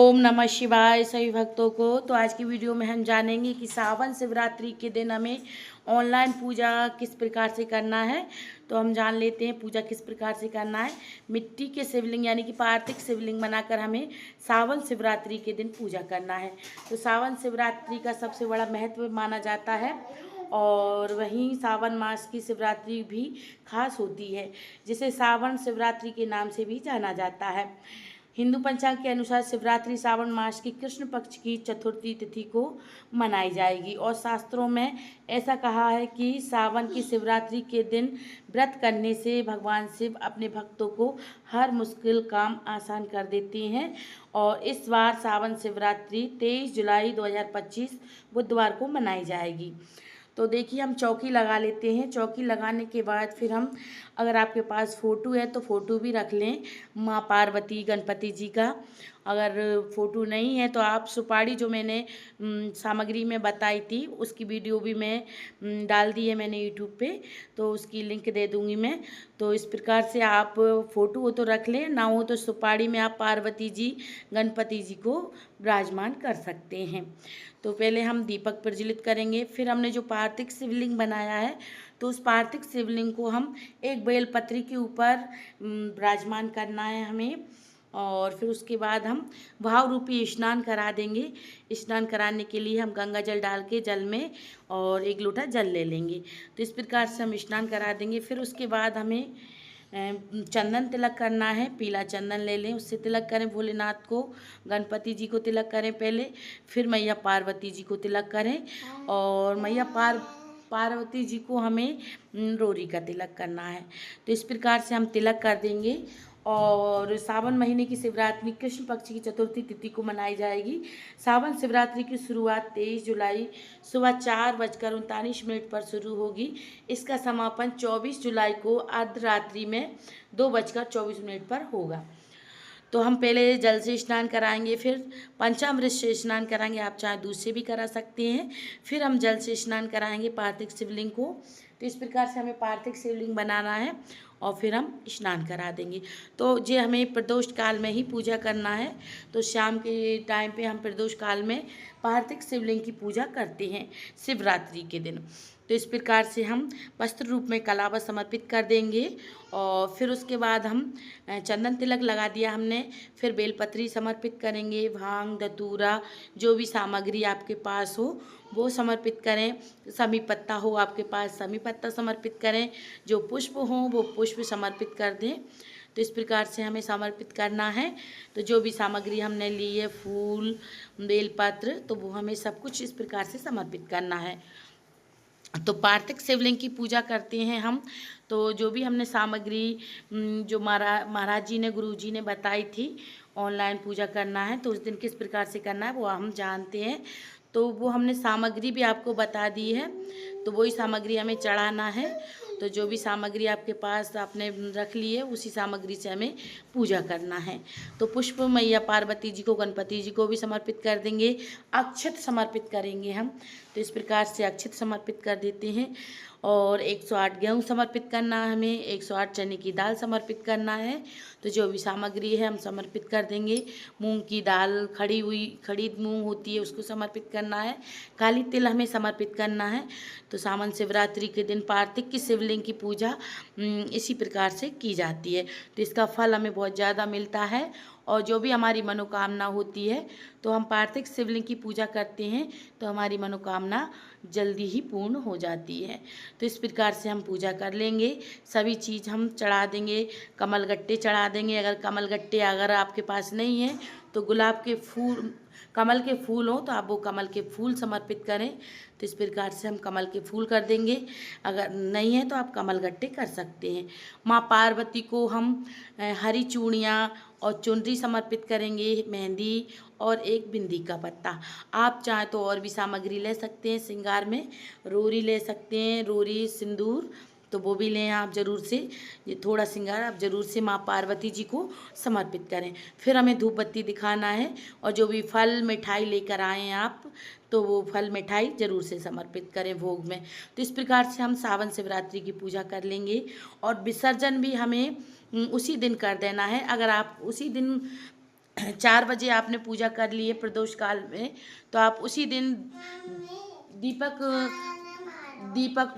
ओम नमः शिवाय सभी भक्तों को। तो आज की वीडियो में हम जानेंगे कि सावन शिवरात्रि के दिन हमें ऑनलाइन पूजा किस प्रकार से करना है। तो हम जान लेते हैं पूजा किस प्रकार से करना है। मिट्टी के शिवलिंग यानी कि पार्थिव शिवलिंग बनाकर हमें सावन शिवरात्रि के दिन पूजा करना है। तो सावन शिवरात्रि का सबसे बड़ा महत्व माना जाता है और वहीं सावन मास की शिवरात्रि भी खास होती है, जिसे सावन शिवरात्रि के नाम से भी जाना जाता है। हिंदू पंचांग के अनुसार शिवरात्रि सावन मास की कृष्ण पक्ष की चतुर्थी तिथि को मनाई जाएगी और शास्त्रों में ऐसा कहा है कि सावन की शिवरात्रि के दिन व्रत करने से भगवान शिव अपने भक्तों को हर मुश्किल काम आसान कर देते हैं। और इस बार सावन शिवरात्रि 23 जुलाई 2025 बुधवार को मनाई जाएगी। तो देखिए हम चौकी लगा लेते हैं। चौकी लगाने के बाद फिर हम, अगर आपके पास फ़ोटो है तो फ़ोटो भी रख लें माँ पार्वती गणपति जी का। अगर फ़ोटो नहीं है तो आप सुपारी जो मैंने सामग्री में बताई थी उसकी वीडियो भी मैं डाल दी है मैंने यूट्यूब पे, तो उसकी लिंक दे दूँगी मैं। तो इस प्रकार से आप फ़ोटो हो तो रख लें, ना हो तो सुपारी में आप पार्वती जी गणपति जी को विराजमान कर सकते हैं। तो पहले हम दीपक प्रज्वलित करेंगे। फिर हमने जो पार्थिव शिवलिंग बनाया है तो उस पार्थिव शिवलिंग को हम एक बेलपत्री के ऊपर विराजमान करना है हमें। और फिर उसके बाद हम भाव रूपी स्नान करा देंगे। स्नान कराने के लिए हम गंगा जल डाल के जल में और 1 लोटा जल ले लेंगे। तो इस प्रकार से हम स्नान करा देंगे। फिर उसके बाद हमें चंदन तिलक करना है। पीला चंदन ले लें, उससे तिलक करें भोलेनाथ को, गणपति जी को तिलक करें पहले, फिर मैया पार्वती जी को तिलक करें। और मैया पार्वती जी को हमें रोरी का तिलक करना है। तो इस प्रकार से हम तिलक कर देंगे। और सावन महीने की शिवरात्रि कृष्ण पक्ष की चतुर्थी तिथि को मनाई जाएगी। सावन शिवरात्रि की शुरुआत 23 जुलाई सुबह 4:39 पर शुरू होगी। इसका समापन 24 जुलाई को अर्धरात्रि में 2:24 पर होगा। तो हम पहले जल से स्नान कराएंगे, फिर पंचामृत से स्नान कराएंगे, आप चाहे दूध से भी करा सकते हैं। फिर हम जल से स्नान कराएंगे पार्थिव शिवलिंग को। तो इस प्रकार से हमें पार्थिव शिवलिंग बनाना है और फिर हम स्नान करा देंगे। तो ये हमें प्रदोष काल में ही पूजा करना है। तो शाम के टाइम पे हम प्रदोष काल में पार्थिव शिवलिंग की पूजा करते हैं शिवरात्रि के दिन। तो इस प्रकार से हम वस्त्र रूप में कलावा समर्पित कर देंगे। और फिर उसके बाद हम चंदन तिलक लगा दिया हमने, फिर बेलपत्री समर्पित करेंगे, भांग धतूरा जो भी सामग्री आपके पास हो वो समर्पित करें। समी पत्ता हो आपके पास समी पत्ता समर्पित करें, जो पुष्प हो वो पुष्प समर्पित कर दें। तो इस प्रकार से हमें समर्पित करना है। तो जो भी सामग्री हमने ली है, फूल बेलपत्र, तो वो हमें सब कुछ इस प्रकार से समर्पित करना है। तो पार्थिव शिवलिंग की पूजा करते हैं हम। तो जो भी हमने सामग्री जो महाराज जी ने गुरु जी ने बताई थी ऑनलाइन पूजा करना है, तो उस दिन किस प्रकार से करना है वो हम जानते हैं। तो वो हमने सामग्री भी आपको बता दी है, तो वही सामग्री हमें चढ़ाना है। तो जो भी सामग्री आपके पास आपने रख ली है उसी सामग्री से हमें पूजा करना है। तो पुष्प मैया पार्वती जी को गणपति जी को भी समर्पित कर देंगे, अक्षत समर्पित करेंगे हम। तो इस प्रकार से अक्षत समर्पित कर देते हैं। और 108 गेहूँ समर्पित करना है हमें, 108 चने की दाल समर्पित करना है। तो जो भी सामग्री है हम समर्पित कर देंगे। मूंग की दाल, खड़ी मूंग होती है उसको समर्पित करना है। काली तिल हमें समर्पित करना है। तो सावन शिवरात्रि के दिन पार्थिव की शिवलिंग की पूजा इसी प्रकार से की जाती है। तो इसका फल हमें बहुत ज़्यादा मिलता है। और जो भी हमारी मनोकामना होती है तो हम पार्थिव शिवलिंग की पूजा करते हैं तो हमारी मनोकामना जल्दी ही पूर्ण हो जाती है। तो इस प्रकार से हम पूजा कर लेंगे। सभी चीज़ हम चढ़ा देंगे, कमलगट्टे चढ़ा देंगे। अगर कमलगट्टे अगर आपके पास नहीं है तो गुलाब के फूल, कमल के फूल हो तो आप वो कमल के फूल समर्पित करें। तो इस प्रकार से हम कमल के फूल कर देंगे। अगर नहीं है तो आप कमलगट्टे कर सकते हैं। माँ पार्वती को हम हरी चूड़ियाँ और चुनरी समर्पित करेंगे, मेहंदी और एक बिंदी का पत्ता। आप चाहें तो और भी सामग्री ले सकते हैं श्रृंगार में, रोरी ले सकते हैं, रोरी सिंदूर, तो वो भी लें आप ज़रूर से। ये थोड़ा श्रृंगार आप ज़रूर से माँ पार्वती जी को समर्पित करें। फिर हमें धूप बत्ती दिखाना है और जो भी फल मिठाई लेकर आएँ आप, तो वो फल मिठाई ज़रूर से समर्पित करें भोग में। तो इस प्रकार से हम सावन शिवरात्रि की पूजा कर लेंगे। और विसर्जन भी हमें उसी दिन कर देना है। अगर आप उसी दिन 4 बजे आपने पूजा कर ली है प्रदोष काल में, तो आप उसी दिन दीपक दीपक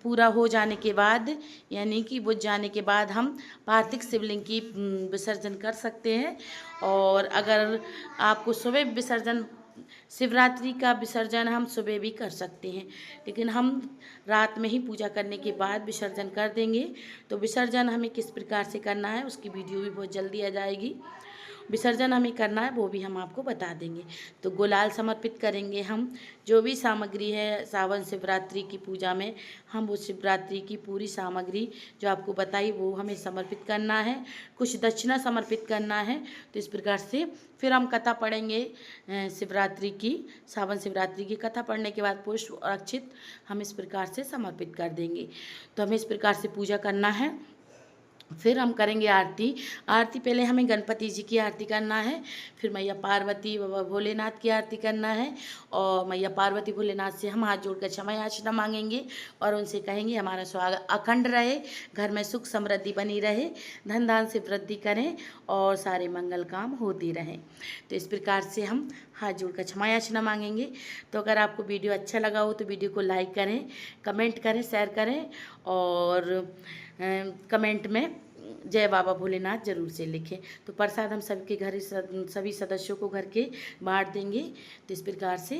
पूरा हो जाने के बाद, यानी कि बुझ जाने के बाद हम पार्थिव शिवलिंग की विसर्जन कर सकते हैं। और अगर आपको सुबह विसर्जन, शिवरात्रि का विसर्जन हम सुबह भी कर सकते हैं, लेकिन हम रात में ही पूजा करने के बाद विसर्जन कर देंगे। तो विसर्जन हमें किस प्रकार से करना है उसकी वीडियो भी बहुत जल्दी आ जाएगी। विसर्जन हमें करना है वो भी हम आपको बता देंगे। तो गुलाल समर्पित करेंगे हम, जो भी सामग्री है सावन शिवरात्रि की पूजा में, हम वो शिवरात्रि की पूरी सामग्री जो आपको बताई वो हमें समर्पित करना है, कुछ दक्षिणा समर्पित करना है। तो इस प्रकार से फिर हम कथा पढ़ेंगे शिवरात्रि की, सावन शिवरात्रि की कथा पढ़ने के बाद पुष्प और अक्षित हम इस प्रकार से समर्पित कर देंगे। तो हमें इस प्रकार से पूजा करना है। फिर हम करेंगे आरती। आरती पहले हमें गणपति जी की आरती करना है, फिर मैया पार्वती बाबा भोलेनाथ की आरती करना है। और मैया पार्वती भोलेनाथ से हम हाथ जोड़कर क्षमा याचना मांगेंगे और उनसे कहेंगे हमारा स्वागत अखंड रहे, घर में सुख समृद्धि बनी रहे, धन धान से वृद्धि करें और सारे मंगल काम होते रहें। तो इस प्रकार से हम हाथ जोड़कर क्षमा याचना मांगेंगे। तो अगर आपको वीडियो अच्छा लगा हो तो वीडियो को लाइक करें, कमेंट करें, शेयर करें और कमेंट में जय बाबा भोलेनाथ जरूर से लिखें। तो प्रसाद हम सबके घर, सभी सदस्यों को घर के बांट देंगे। तो इस प्रकार से